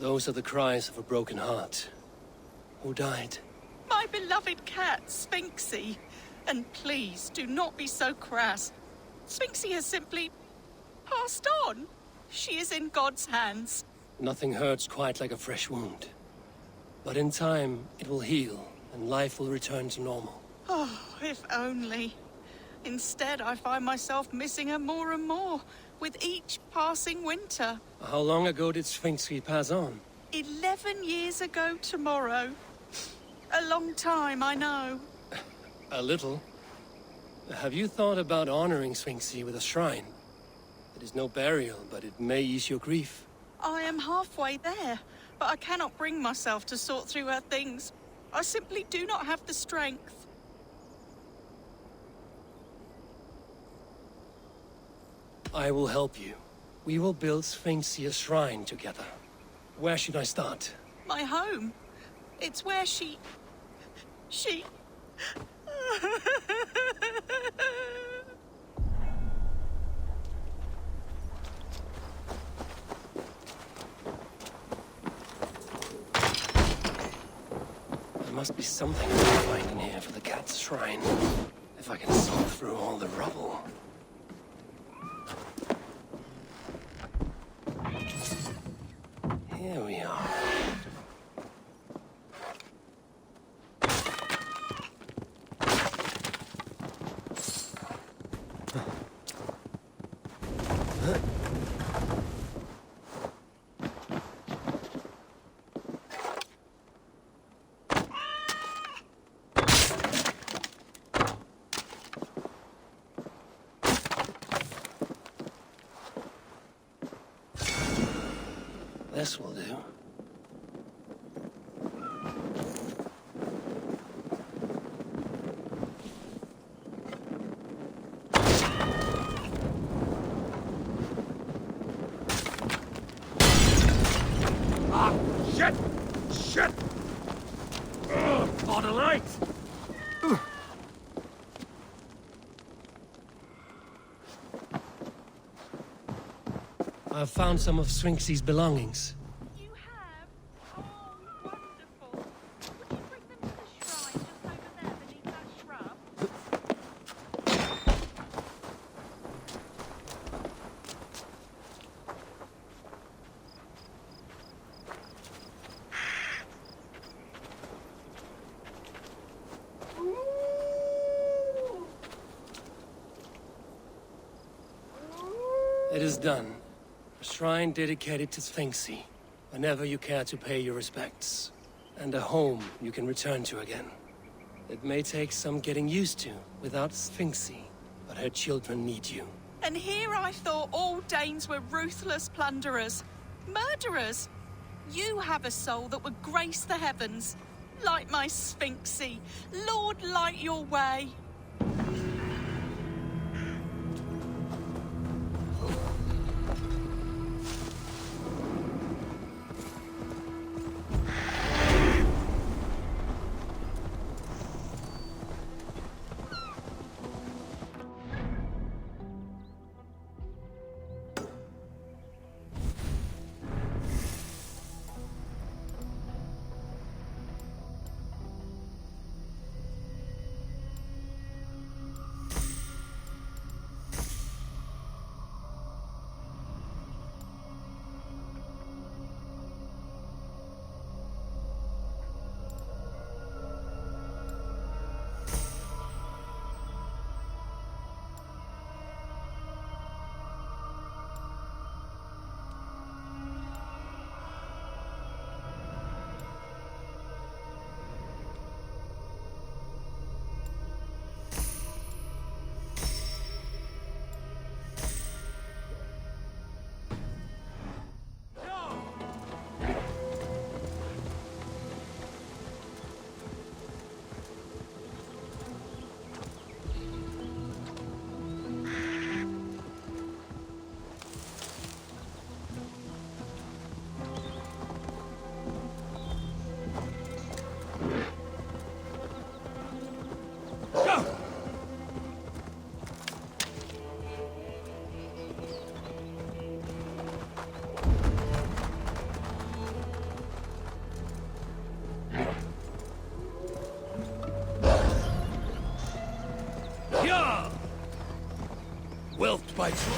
Those are the cries of a broken heart. Who died? My beloved cat, Sphinxie. And please, do not be so crass. Sphinxie has simply passed on. She is in God's hands. Nothing hurts quite like a fresh wound. But in time, it will heal, and life will return to normal. Oh, if only. Instead, I find myself missing her more and more, with each passing winter. How long ago did Sphinxie pass on? 11 years ago tomorrow. A long time, I know. A little. Have you thought about honoring Sphinxie with a shrine? It is no burial, but it may ease your grief. I am halfway there, but I cannot bring myself to sort through her things. I simply do not have the strength. I will help you. We will build Sphinxie a shrine together. Where should I start? My home. It's where she... There must be something I can find in here for the cat's shrine. If I can sort through all the rubble. Here we are. This will do. Ah, shit! Shit! Ugh, for the light! I've found some of Sphinxie's belongings. You have? Oh, wonderful. Would you bring them to the shrine just over there beneath that shrub? It is done. A shrine dedicated to Sphinxie, whenever you care to pay your respects. And a home you can return to again. It may take some getting used to without Sphinxie, but her children need you. And here I thought all Danes were ruthless plunderers, murderers. You have a soul that would grace the heavens, like my Sphinxie. Lord, light your way. by choice.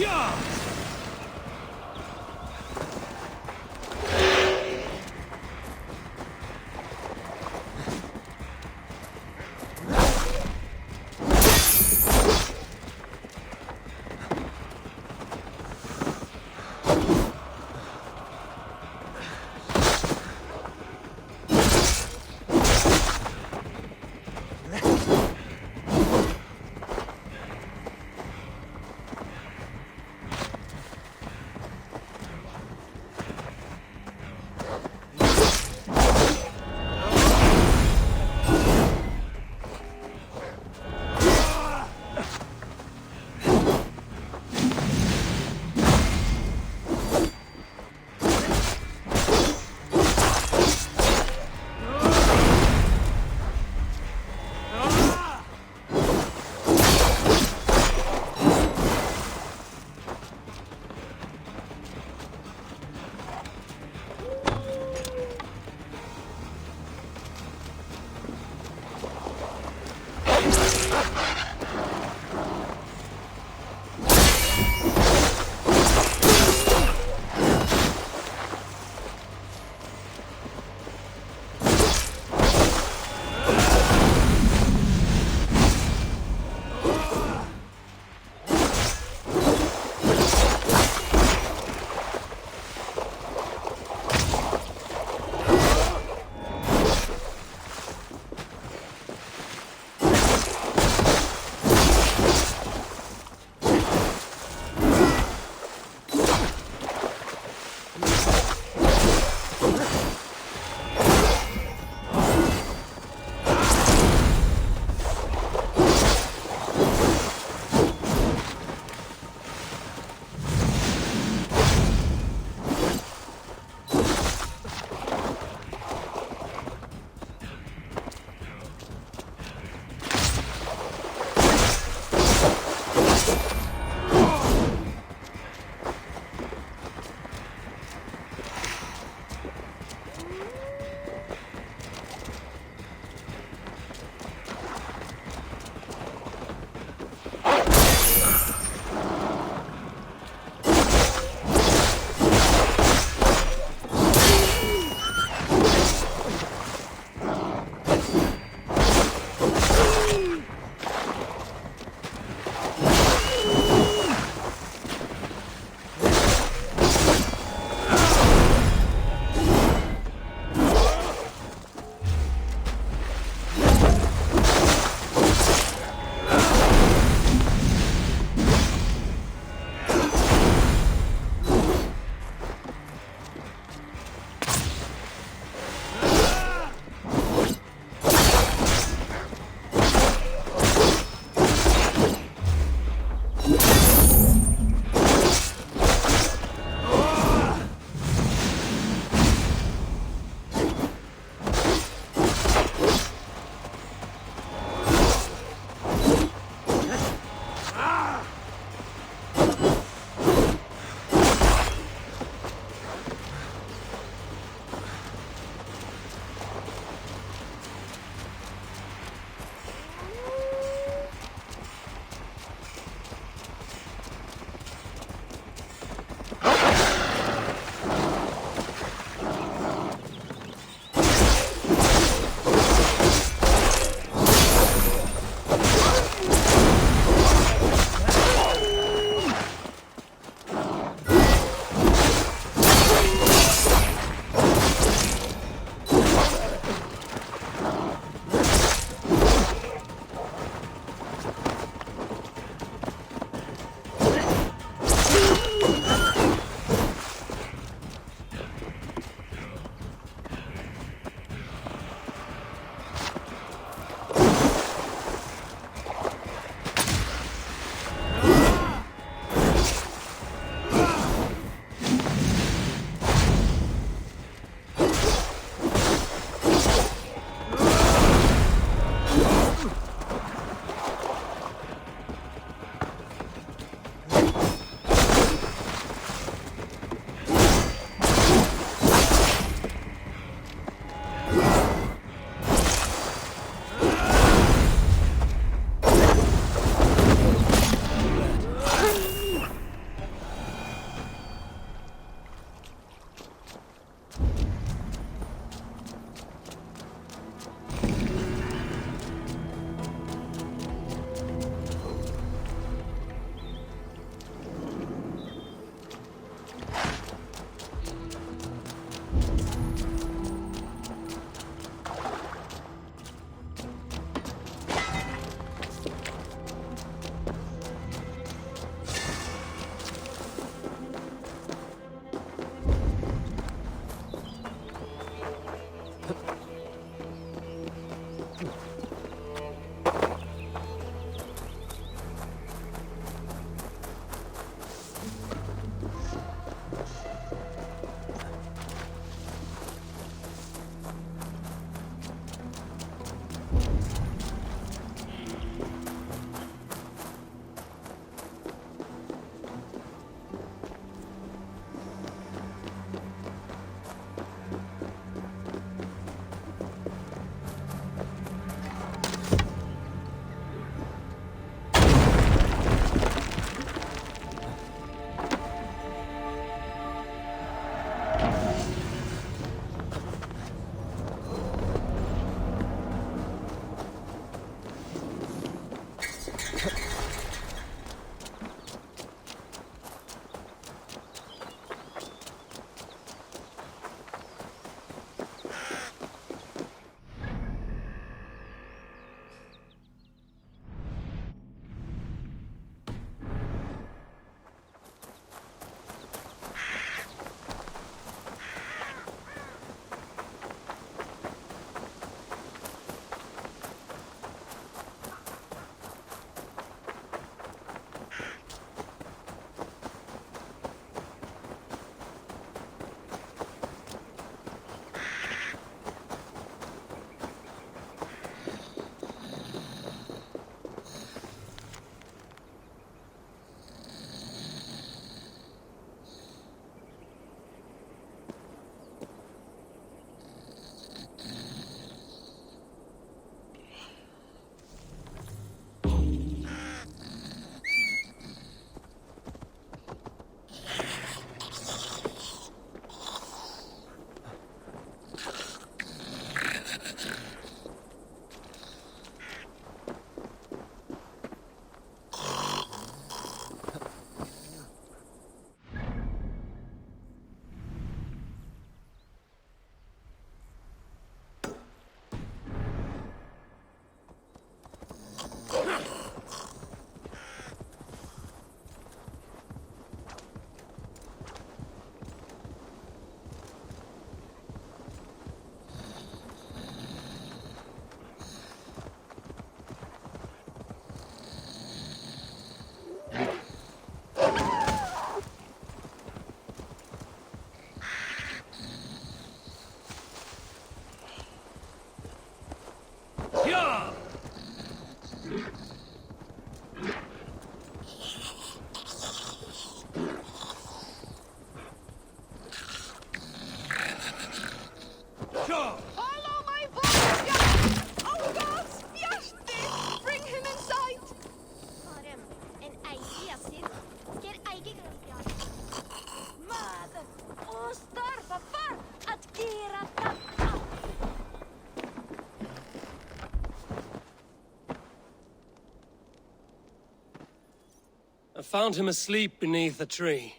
found him asleep beneath a tree.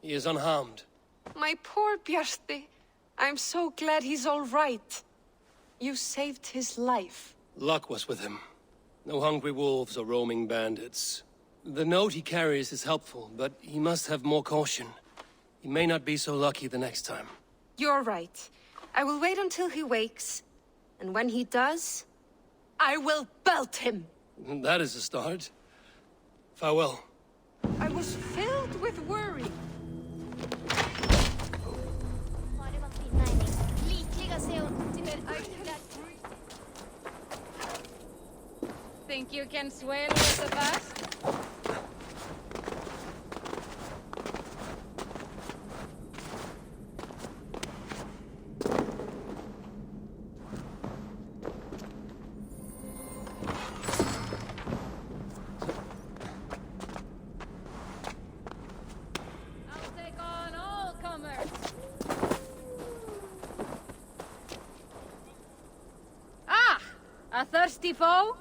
He is unharmed. My poor Bjarti. I'm so glad he's all right. You saved his life. Luck was with him. No hungry wolves or roaming bandits. The note he carries is helpful, but he must have more caution. He may not be so lucky the next time. You're right. I will wait until he wakes. And when he does, I will belt him! That is a start. Farewell. I was filled with worry. Think you can swim with the best? I'll take on all comers. Ah! A thirsty foe?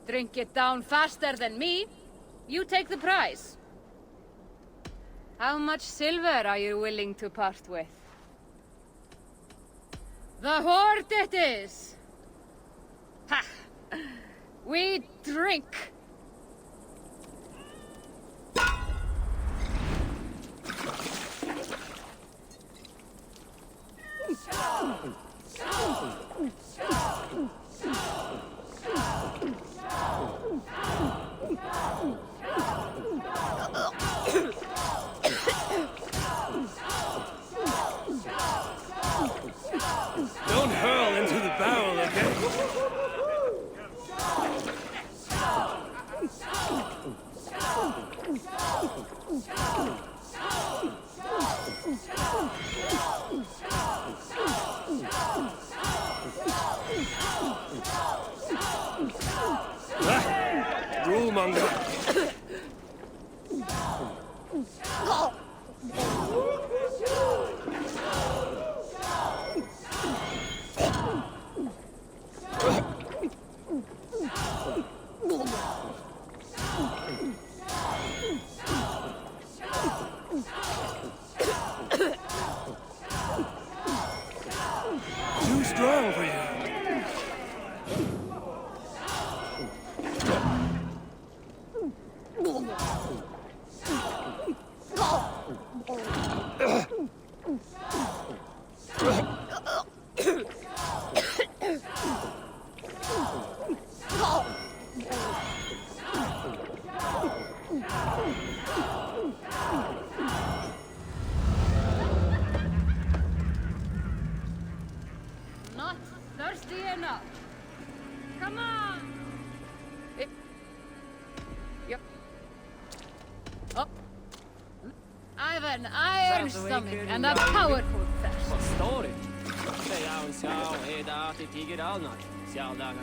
Drink it down faster than me. You take the prize. How much silver are you willing to part with? The hoard it is! Ha! We drink! Don't hurl into the barrel, okay? Rule monger. Too strong for you. Not thirsty enough. Come on! Yep. Up. I've an iron stomach and a powerful thirst. Vad står det? Säger han ska heda till tiger annat. Sjallarna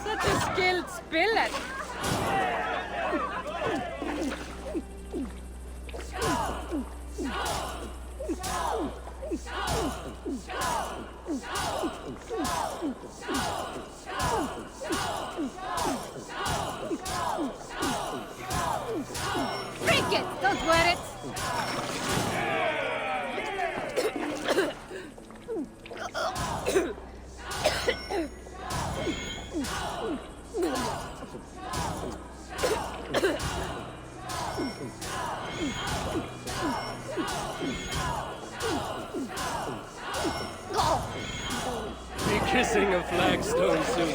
Such a skilled spiller. Drink it! Don't wear it! Be kissing a flagstone soon.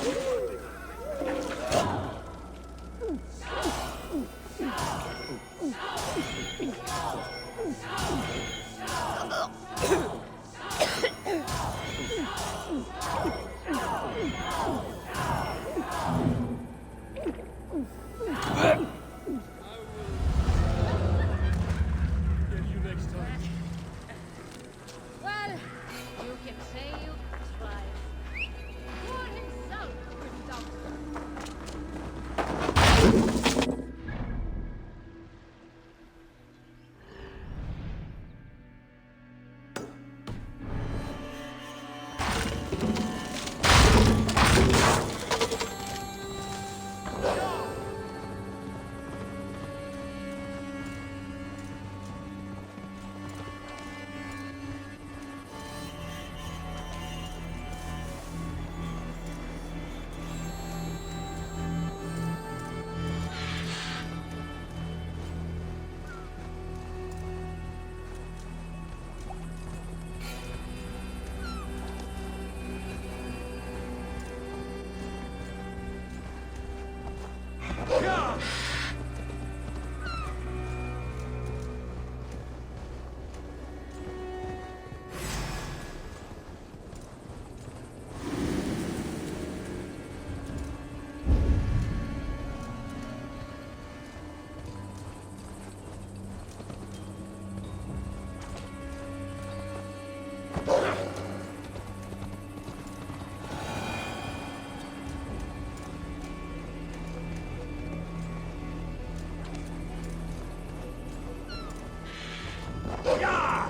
Well, you can say you tried. For himself, without Yeah!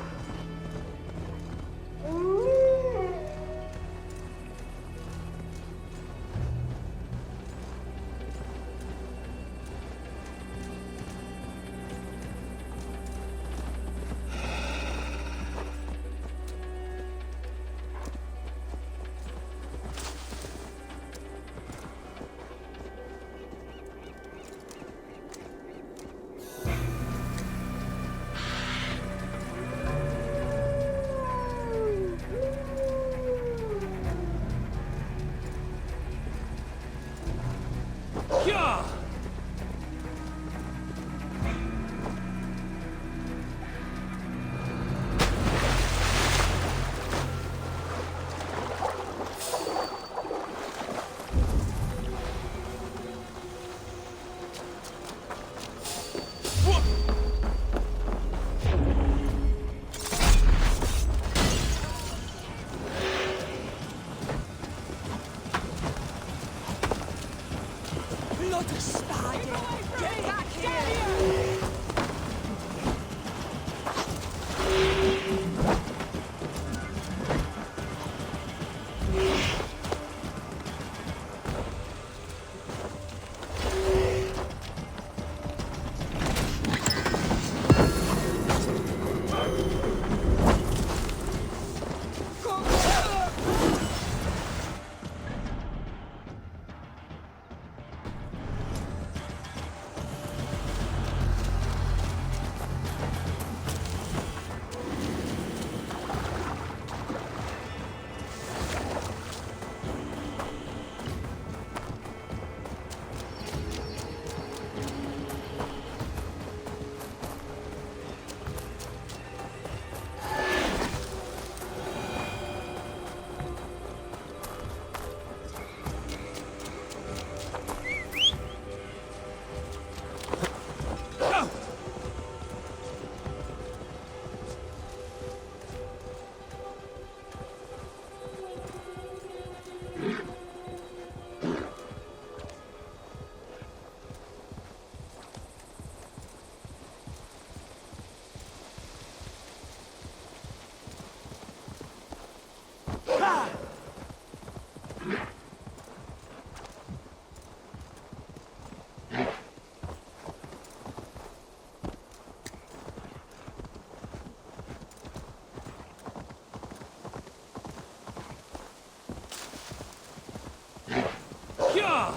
Yeah!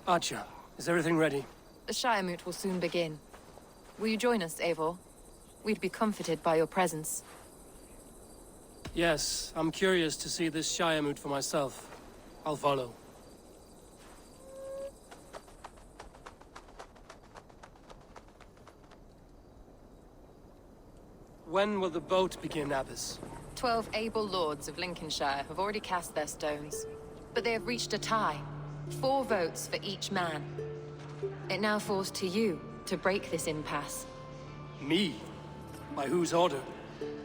Archer, is everything ready? The Shire Moot will soon begin. Will you join us, Eivor? We'd be comforted by your presence. Yes, I'm curious to see this Shire Moot for myself. I'll follow. When will the vote begin, Abbess? 12 able lords of Lincolnshire have already cast their stones, but they have reached a tie. 4 votes for each man. It now falls to you to break this impasse. Me? By whose order?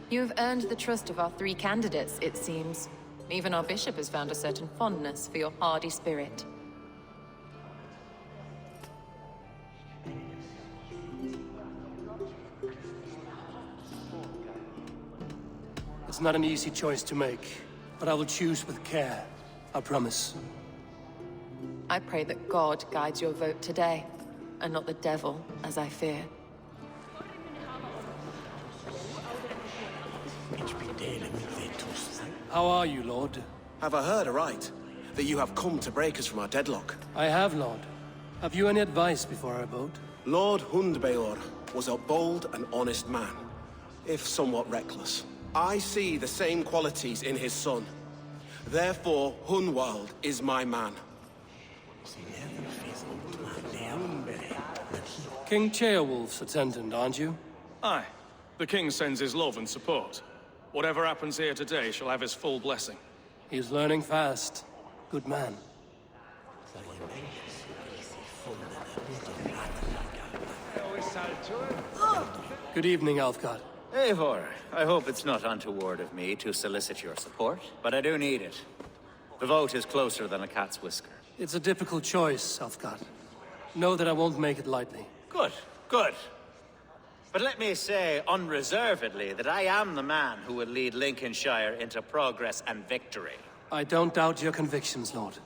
You have earned the trust of our 3 candidates, it seems. Even our bishop has found a certain fondness for your hardy spirit. It's not an easy choice to make, but I will choose with care. I promise. I pray that God guides your vote today, and not the devil, as I fear. How are you, Lord? Have I heard aright? that you have come to break us from our deadlock. I have, Lord. Have you any advice before I vote? Lord Hundbeor was a bold and honest man, if somewhat reckless. I see the same qualities in his son. Therefore, Hunwald is my man. King Ceolwulf's attendant, aren't you? Aye. The king sends his love and support. Whatever happens here today shall have his full blessing. He's learning fast. Good man. Good evening, Alfgar. Eivor, I hope it's not untoward of me to solicit your support, but I do need it. The vote is closer than a cat's whisker. It's a difficult choice, Alfgar. Know that I won't make it lightly. Good, good. But let me say unreservedly that I am the man who will lead Lincolnshire into progress and victory. I don't doubt your convictions, Lord.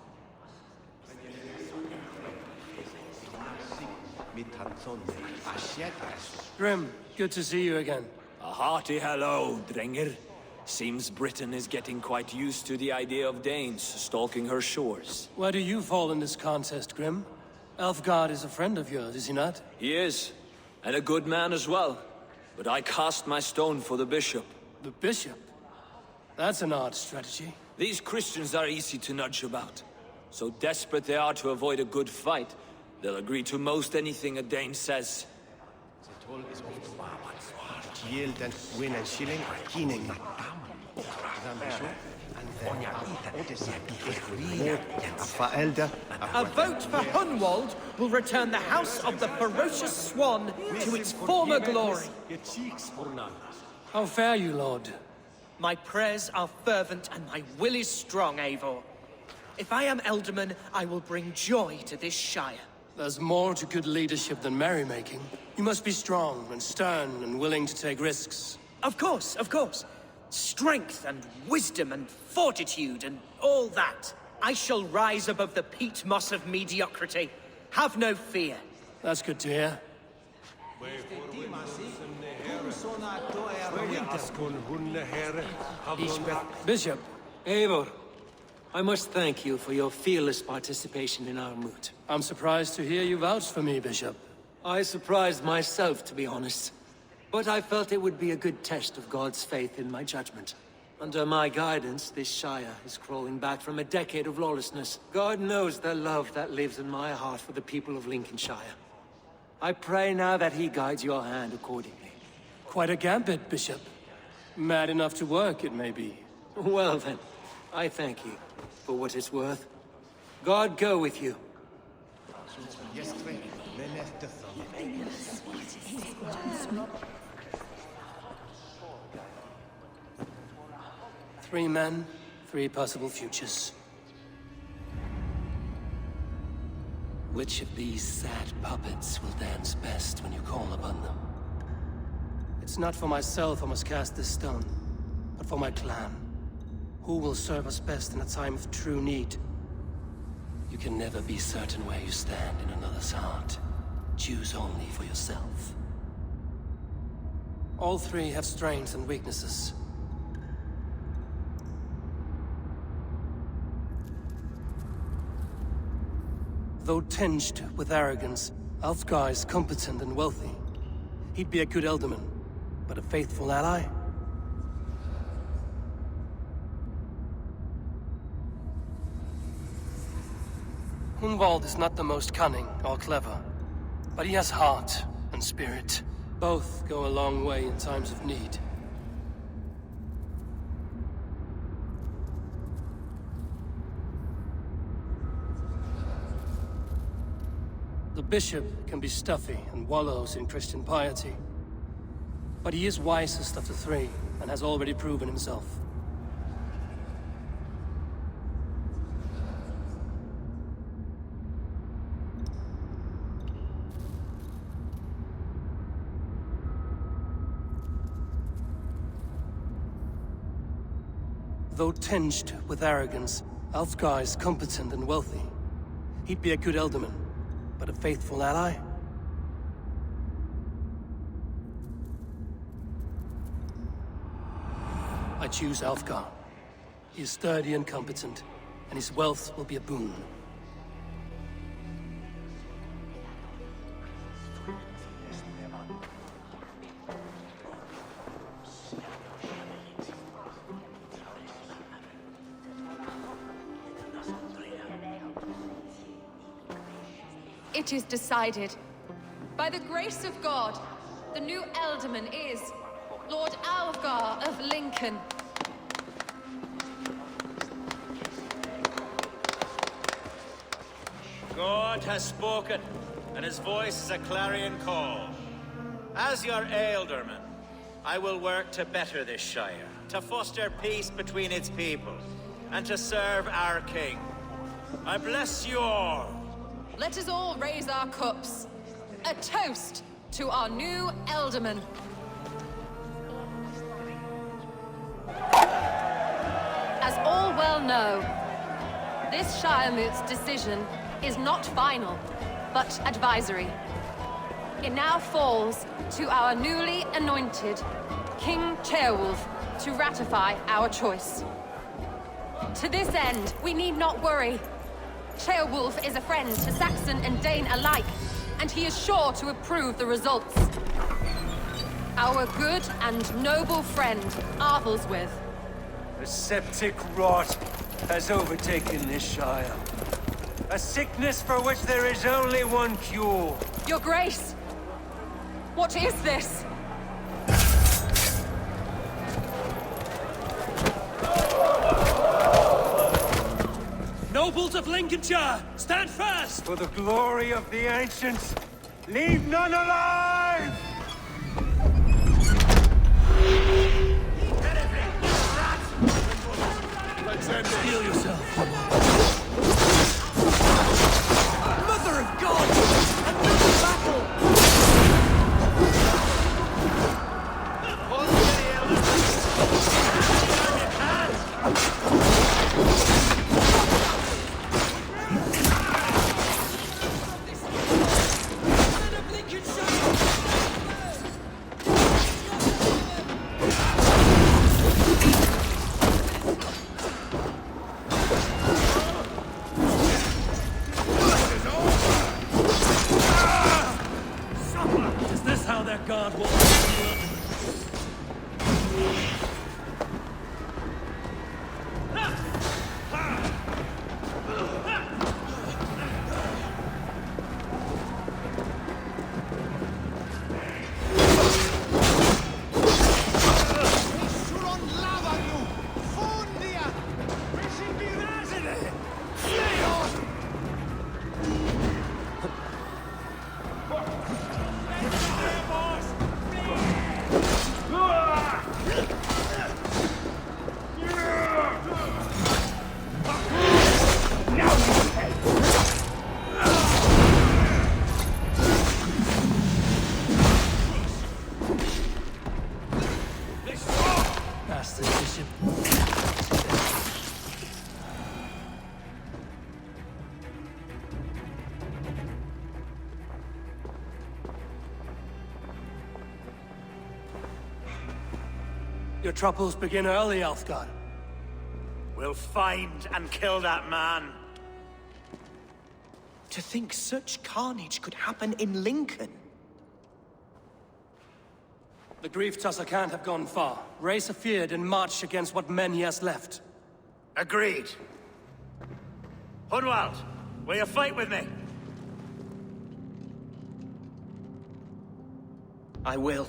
Grim, good to see you again. A hearty hello, Drenger. Seems Britain is getting quite used to the idea of Danes stalking her shores. Where do you fall in this contest, Grim? Alfgar is a friend of yours, is he not? He is, and a good man as well. But I cast my stone for the bishop. The bishop? That's an odd strategy. These Christians are easy to nudge about. So desperate they are to avoid a good fight, they'll agree to most anything a Dane says. A vote for Hunwald will return the House of the Ferocious Swan to its former glory. How fare you, Lord? My prayers are fervent and my will is strong, Eivor. If I am Elderman, I will bring joy to this shire. There's more to good leadership than merrymaking. You must be strong and stern and willing to take risks. Of course, of course. Strength and wisdom and fortitude and all that. I shall rise above the peat moss of mediocrity. Have no fear. That's good to hear. Bishop. Eivor, I must thank you for your fearless participation in our moot. I'm surprised to hear you vouch for me, Bishop. I surprised myself, to be honest. But I felt it would be a good test of God's faith in my judgment. Under my guidance, this Shire is crawling back from a decade of lawlessness. God knows the love that lives in my heart for the people of Lincolnshire. I pray now that he guides your hand accordingly. Quite a gambit, Bishop. Mad enough to work, it may be. Well then, I thank you for what it's worth. God go with you. Three men, three possible futures. Which of these sad puppets will dance best when you call upon them? It's not for myself I must cast this stone, but for my clan. Who will serve us best in a time of true need? You can never be certain where you stand in another's heart. Choose only for yourself. All three have strengths and weaknesses. Though tinged with arrogance, Alfgar is competent and wealthy. He'd be a good Elderman, but a faithful ally? Hunwald is not the most cunning or clever, but he has heart and spirit. Both go a long way in times of need. The bishop can be stuffy and wallows in Christian piety. But he is wisest of the three, and has already proven himself. Though tinged with arrogance, Alfgar is competent and wealthy. He'd be a good Elderman, but a faithful ally? I choose Alfgar. He is sturdy and competent. and his wealth will be a boon. It is decided. By the grace of God, the new Ealdorman is Lord Aelfgar of Lincoln. God has spoken, and his voice is a clarion call. As your Ealdorman, I will work to better this Shire, to foster peace between its people, and to serve our king. I bless you all. Let us all raise our cups. A toast to our new Ealdorman. As all well know, this Shiremoot's decision is not final, but advisory. It now falls to our newly anointed King Ceolwulf to ratify our choice. To this end, we need not worry. Ceolwulf is a friend to Saxon and Dane alike, and he is sure to approve the results. Our good and noble friend, Arthelswith. A septic rot has overtaken this Shire. A sickness for which there is only one cure. Your Grace! What is this? Nobles of Lincolnshire, stand fast! For the glory of the ancients, leave none alive! Let's end it. Heal yourself. Mother of God! Another battle! Your troubles begin early, Alfgar. We'll find and kill that man. To think such carnage could happen in Lincoln. The grief Tusser can't have gone far. Raise a feared and march against what men he has left. Agreed. Hunwald, will you fight with me? I will.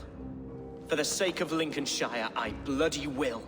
For the sake of Lincolnshire, I bloody will.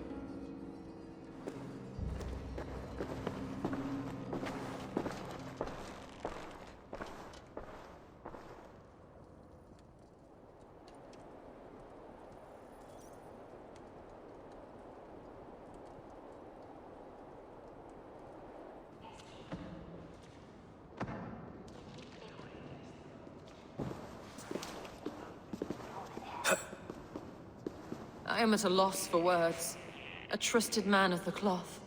I am at a loss for words. A trusted man of the cloth.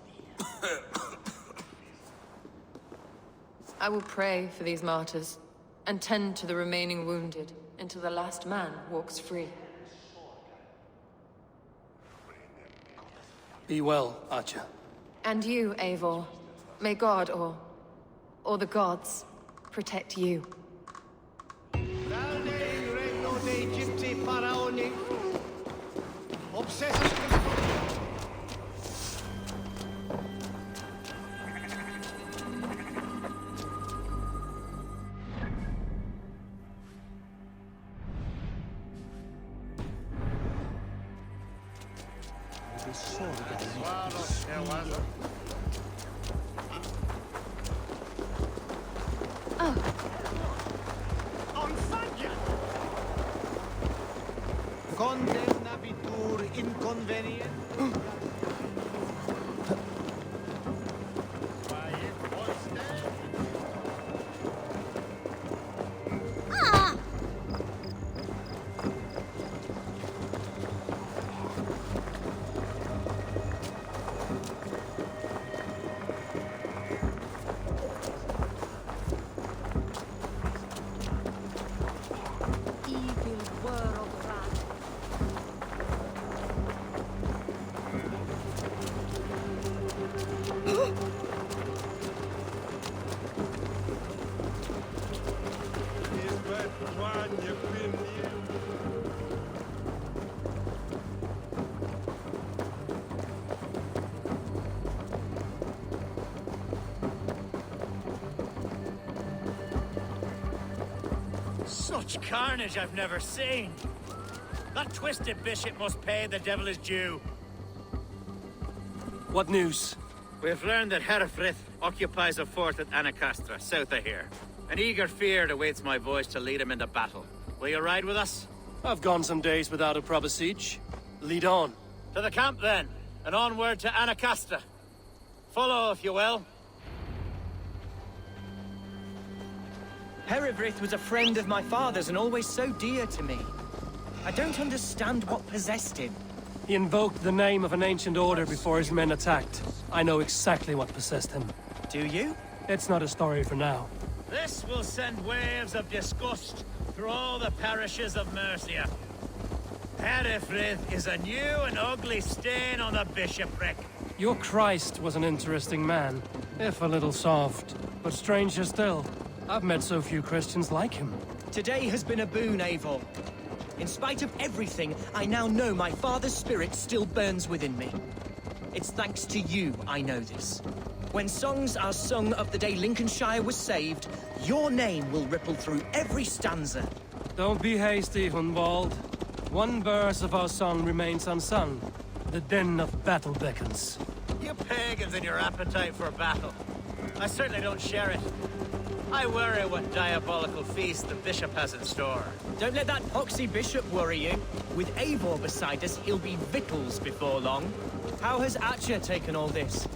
I will pray for these martyrs, and tend to the remaining wounded, until the last man walks free. Be well, Archer. And you, Eivor. May God, or the gods, protect you. Condemnabitur inconvenient. Such carnage I've never seen. That twisted bishop must pay the devil his due. What news? We've learned that Herefrith occupies a fort at Anacastra, south of here. An eager fear awaits my voice to lead him into battle. Will you ride with us? I've gone some days without a proper siege. Lead on. To the camp then, and onward to Anacastra. Follow, if you will. Herefrith was a friend of my father's and always so dear to me. I don't understand what possessed him. He invoked the name of an ancient order before his men attacked. I know exactly what possessed him. Do you? It's not a story for now. This will send waves of disgust through all the parishes of Mercia. Herefrith is a new and ugly stain on the bishopric. Your Christ was an interesting man, if a little soft. But stranger still, I've met so few Christians like him. Today has been a boon, Eivor. In spite of everything, I now know my father's spirit still burns within me. It's thanks to you I know this. When songs are sung of the day Lincolnshire was saved, your name will ripple through every stanza. Don't be hasty, Hunwald. One verse of our song remains unsung. The din of battle beckons. You pagans and your appetite for battle. I certainly don't share it. I worry what diabolical feast the bishop has in store. Don't let that poxy bishop worry you. With Eivor beside us, he'll be victuals before long. How has Atcha taken all this?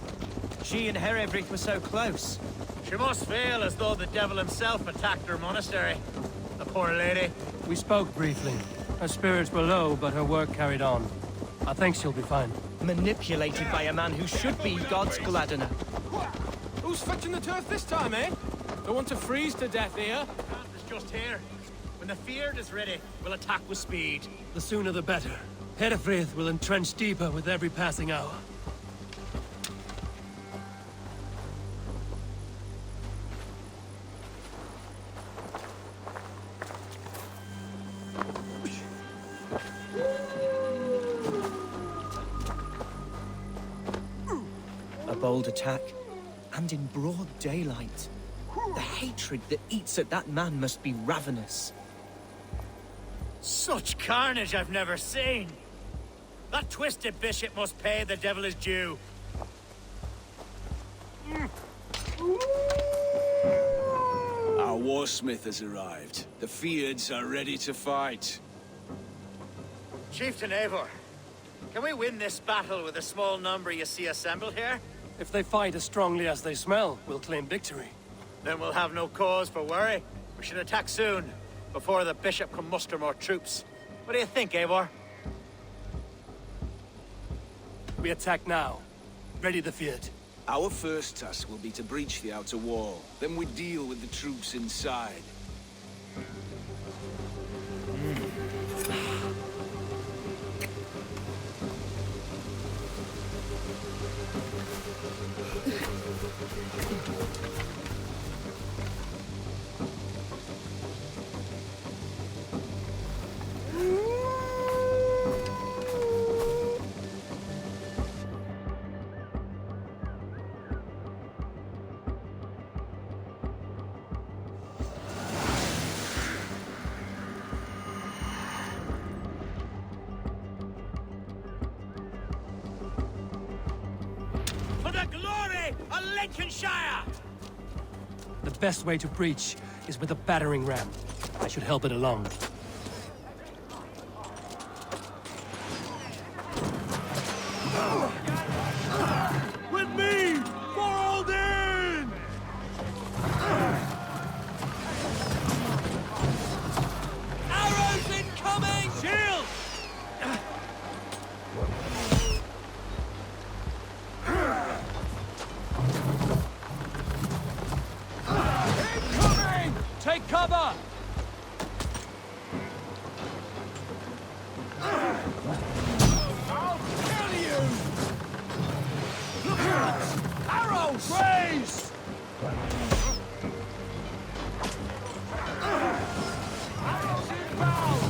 She and Herefrith were so close. She must feel as though the devil himself attacked her monastery. The poor lady. We spoke briefly. Her spirits were low, but her work carried on. I think she'll be fine. Manipulated by a man who should be God's gladdener. Who's fetching the turf this time, eh? Don't want to freeze to death here. It's just here. When the Feared is ready, we'll attack with speed. The sooner the better. Herefrith will entrench deeper with every passing hour. A bold attack, and in broad daylight. The hatred that eats at that man must be ravenous. Such carnage I've never seen. That twisted bishop must pay the devil his due. Our warsmith has arrived. The Feards are ready to fight. Chieftain Eivor, can we win this battle with the small number you see assembled here? If they fight as strongly as they smell, we'll claim victory. Then we'll have no cause for worry. We should attack soon, before the bishop can muster more troops. What do you think, Eivor? We attack now. Ready the Feared. Our first task will be to breach the outer wall. Then we deal with the troops inside. Lincolnshire! The best way to breach is with a battering ram. I should help it along. With me! Forward in! Arrows incoming! Shield! Incoming! Take cover! I'll kill you! Look out! Arrows! Raise! Arrows inbound!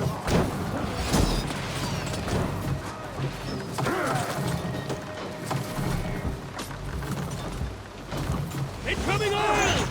Incoming oil!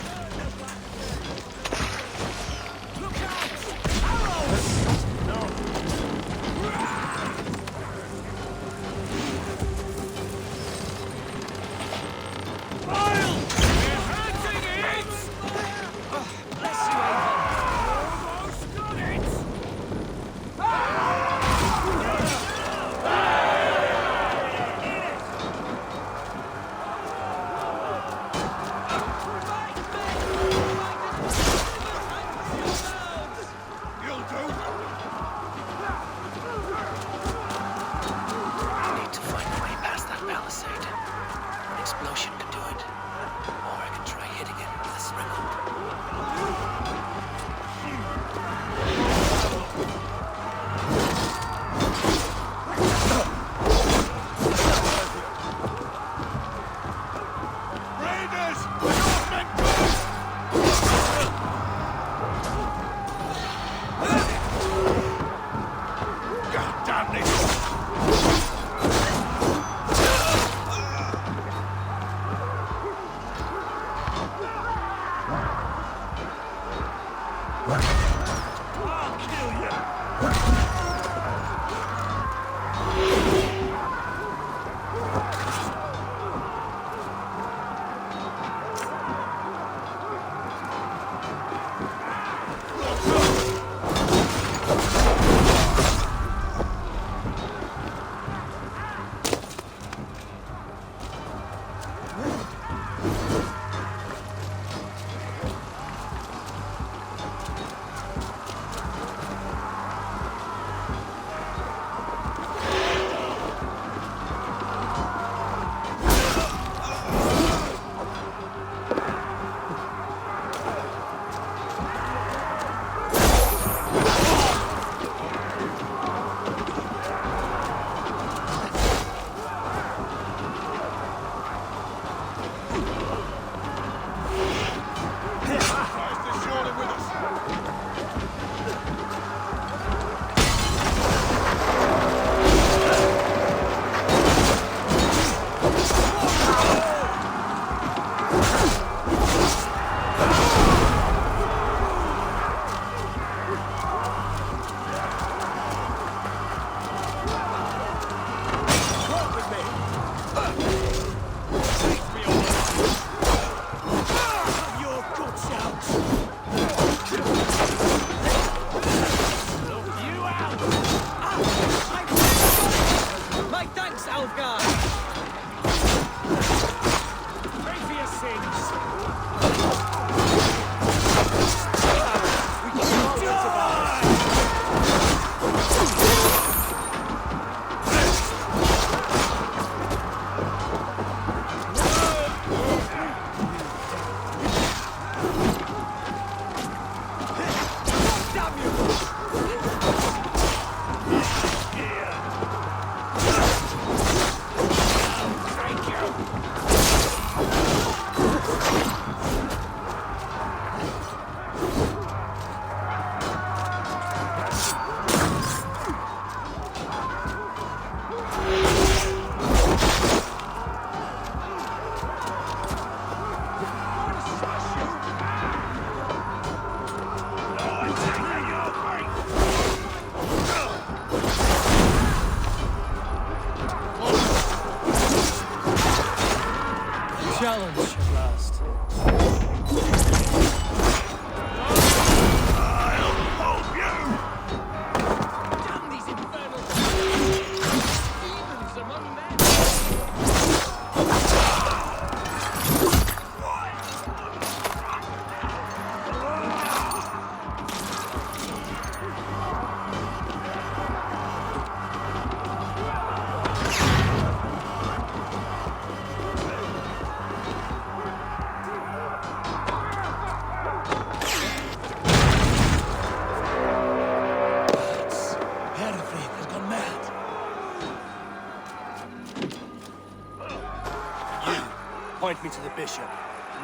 Bishop.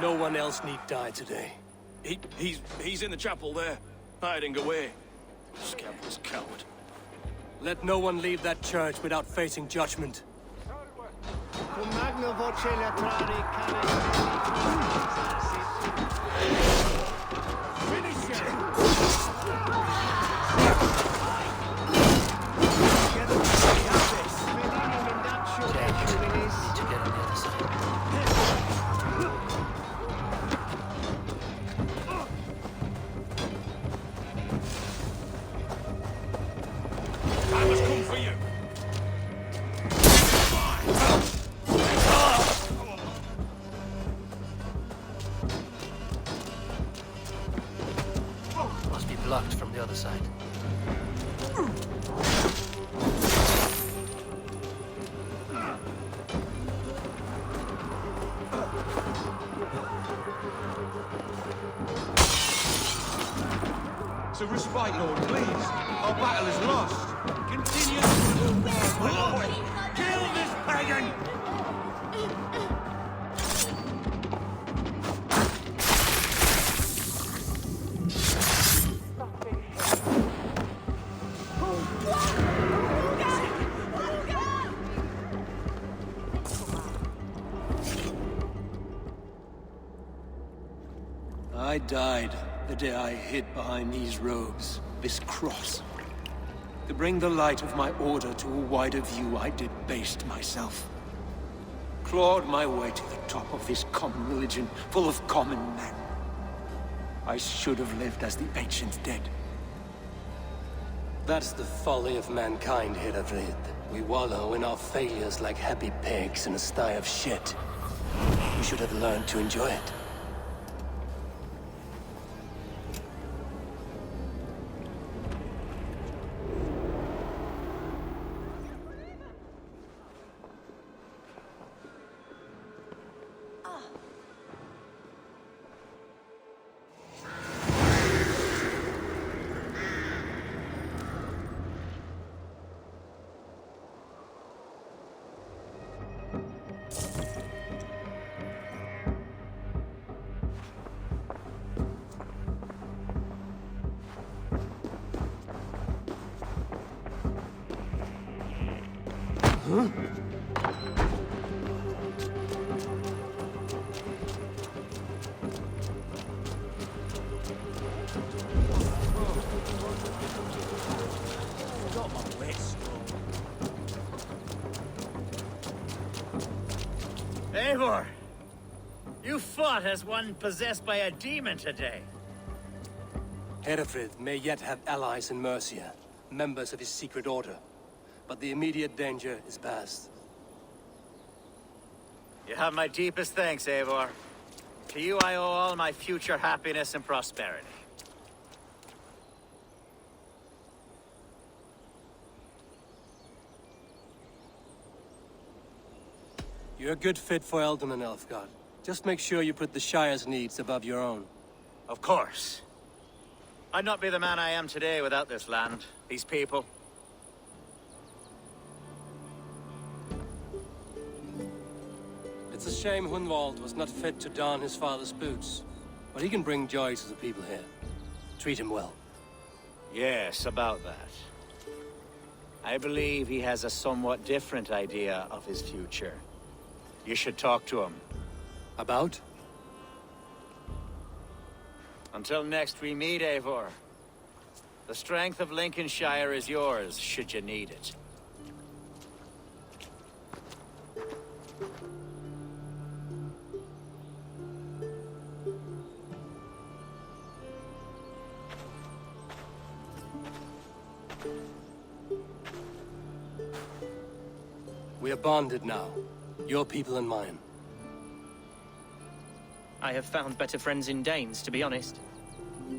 No one else need die today. He's in the chapel there, hiding away. Scandalous coward. Let no one leave that church without facing judgment. Must be blocked from the other side. To respite, Lord, please. Our battle is lost. Continue. Lord, kill this pagan! I died the day I hid behind these robes, this cross. To bring the light of my order to a wider view, I debased myself. Clawed my way to the top of this common religion, full of common men. I should have lived as the ancient dead. That's the folly of mankind, Eivor. We wallow in our failures like happy pigs in a sty of shit. We should have learned to enjoy it. Eivor! You fought as one possessed by a demon today. Eivor may yet have allies in Mercia, members of his secret order. But the immediate danger is past. You have my deepest thanks, Eivor. To you I owe all my future happiness and prosperity. You're a good fit for Ealdorman, Alfgar. Just make sure you put the Shire's needs above your own. Of course. I'd not be the man I am today without this land, these people. It's a shame Hunwald was not fit to don his father's boots. But he can bring joy to the people here. Treat him well. Yes, about that. I believe he has a somewhat different idea of his future. You should talk to him. About? Until next we meet, Eivor. The strength of Lincolnshire is yours, should you need it. We are bonded now. Your people and mine. I have found better friends in Danes, to be honest.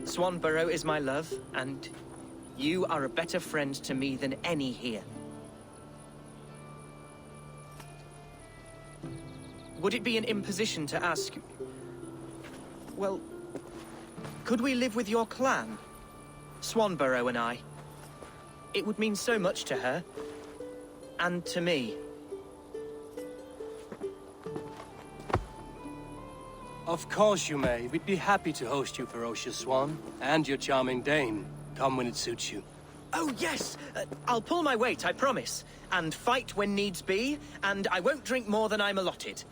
Swanborough is my love, and you are a better friend to me than any here. Would it be an imposition to ask... Well, could we live with your clan? Swanborough and I. It would mean so much to her. And to me. Of course you may. We'd be happy to host you, ferocious swan. And your charming dame. Come when it suits you. Oh, yes! I'll pull my weight, I promise. And fight when needs be, and I won't drink more than I'm allotted.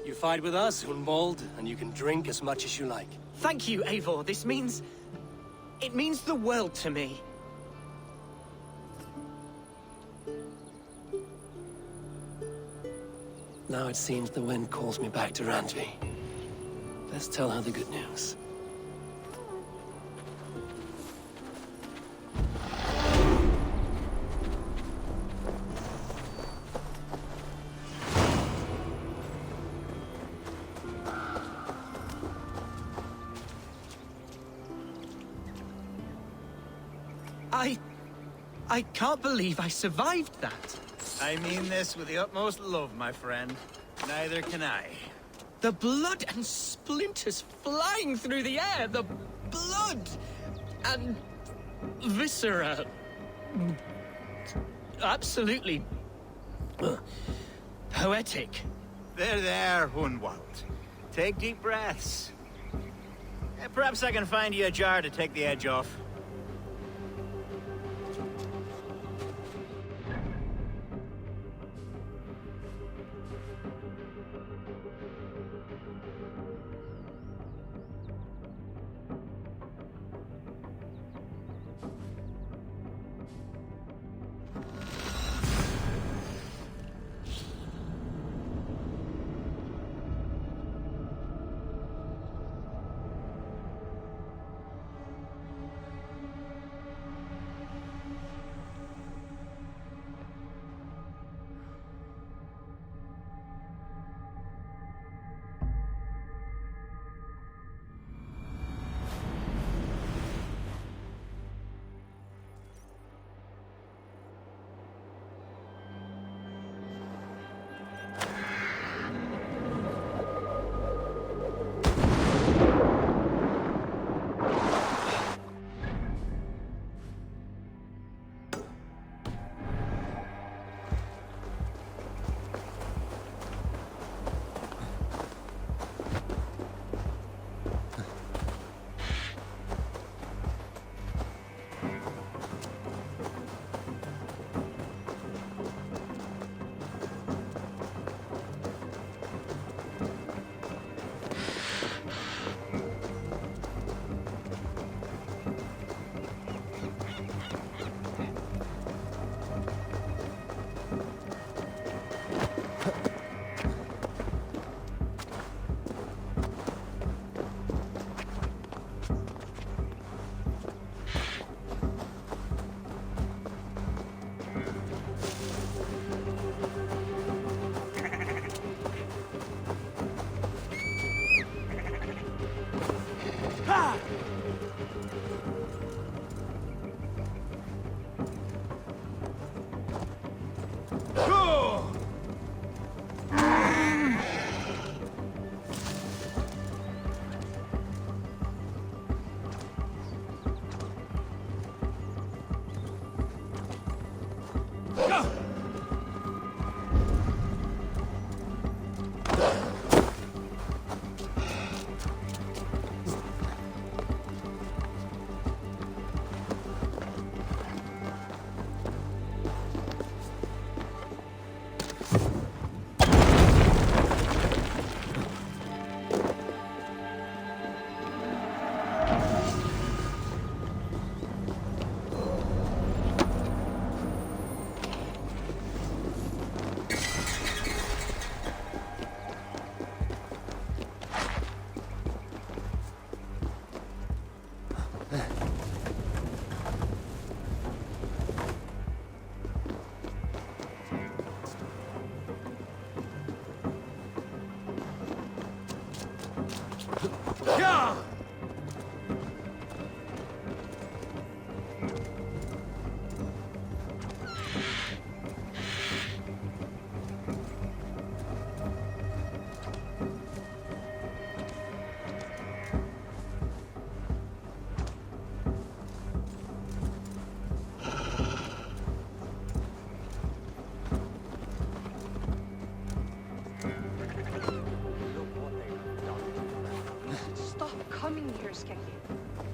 You fight with us, Hunwald, and you can drink as much as you like. Thank you, Eivor. This means... it means the world to me. Now it seems the wind calls me back to Randvi. Let's tell her the good news. I can't believe I survived that. I mean this with the utmost love, my friend. Neither can I. The blood and splinters flying through the air. The blood and viscera. Absolutely poetic. There, Hunwald. Take deep breaths. Perhaps I can find you a jar to take the edge off.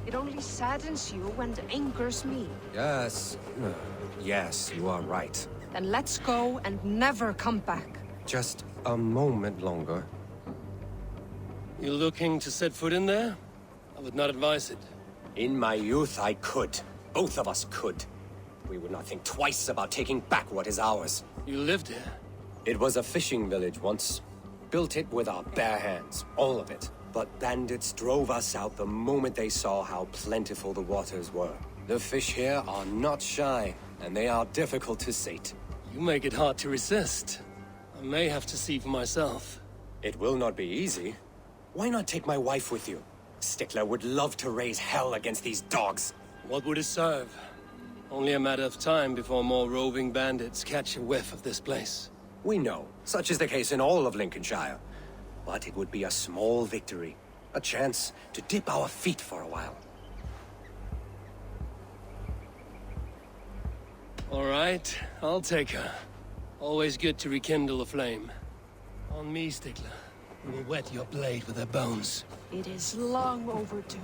It only saddens you and angers me. Yes. Yes, you are right. Then let's go and never come back. Just a moment longer. You looking to set foot in there? I would not advise it. In my youth, I could. Both of us could. We would not think twice about taking back what is ours. You lived here? It was a fishing village once. Built it with our bare hands, all of it. But bandits drove us out the moment they saw how plentiful the waters were. The fish here are not shy, and they are difficult to sate. You make it hard to resist. I may have to see for myself. It will not be easy. Why not take my wife with you? Stickler would love to raise hell against these dogs. What would it serve? Only a matter of time before more roving bandits catch a whiff of this place. We know. Such is the case in all of Lincolnshire. But it would be a small victory. A chance to dip our feet for a while. All right, I'll take her. Always good to rekindle a flame. On me, Stickler. We will wet your blade with her bones. It is long overdue.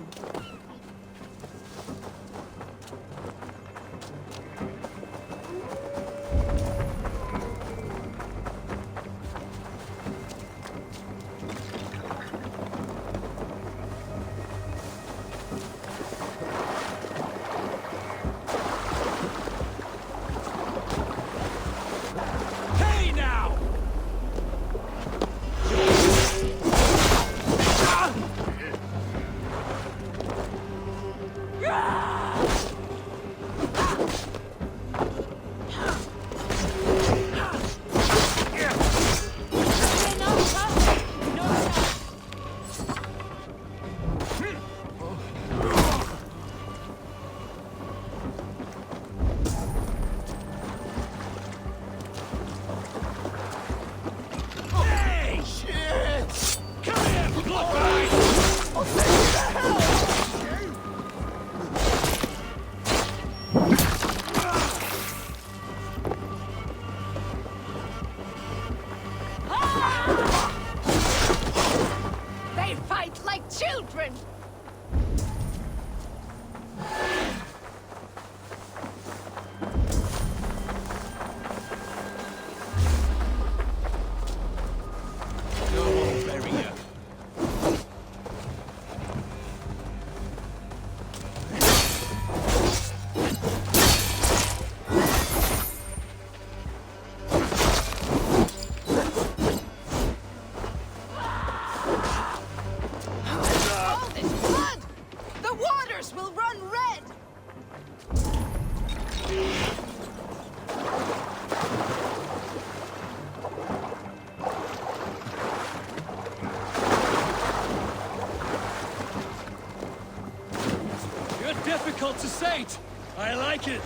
Difficult to sate. I like it.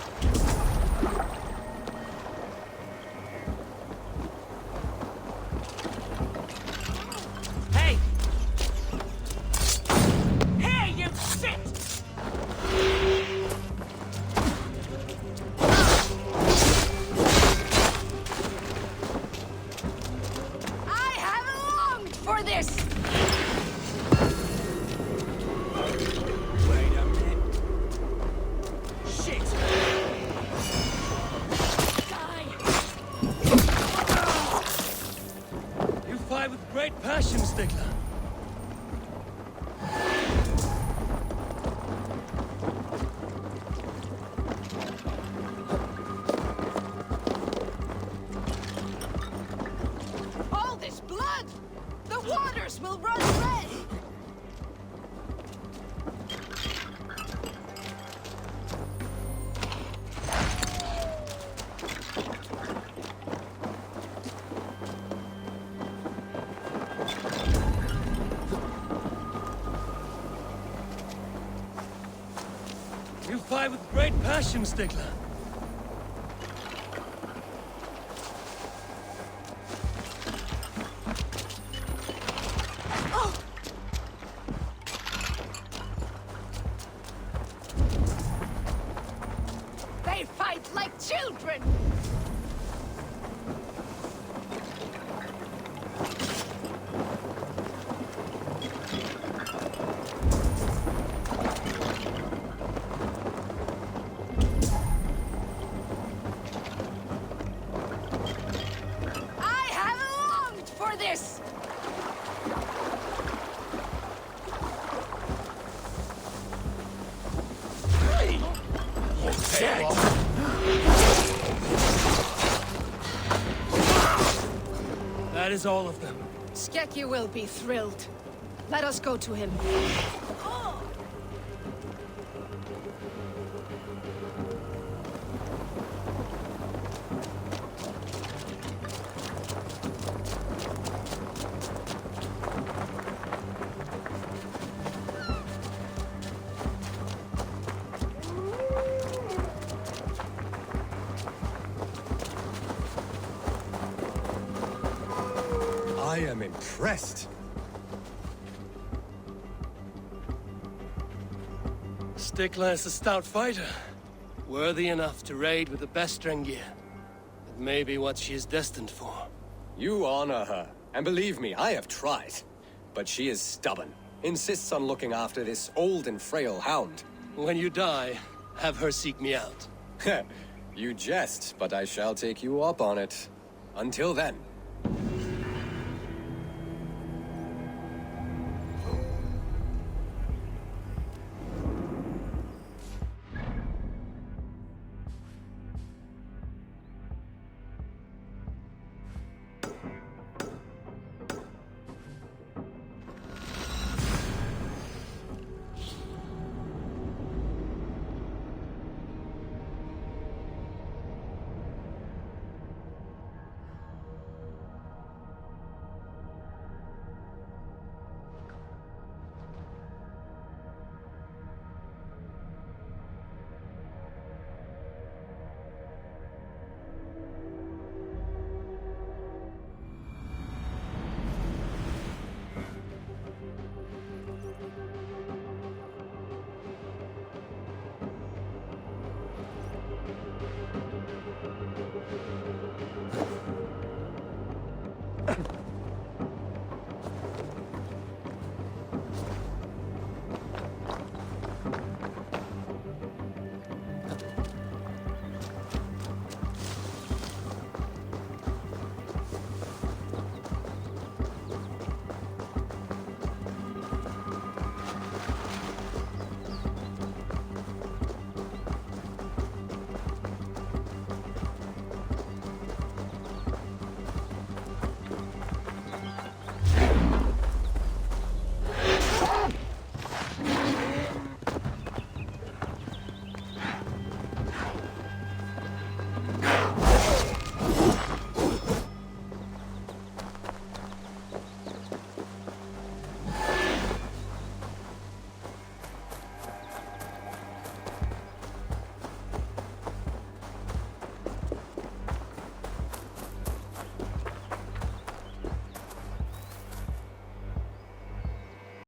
Hey! Hey, you shit! I have longed for this! Great passion, Stickler. All this blood! The waters will run red! You fight with great passion, Stickler. They fight like children! Dead. That is all of them. Skekki will be thrilled. Let us go to him. I am impressed. Stikla is a stout fighter. Worthy enough to raid with the best Drengir. It may be what she is destined for. You honor her. And believe me, I have tried. But she is stubborn. Insists on looking after this old and frail hound. When you die, have her seek me out. You jest, but I shall take you up on it. Until then.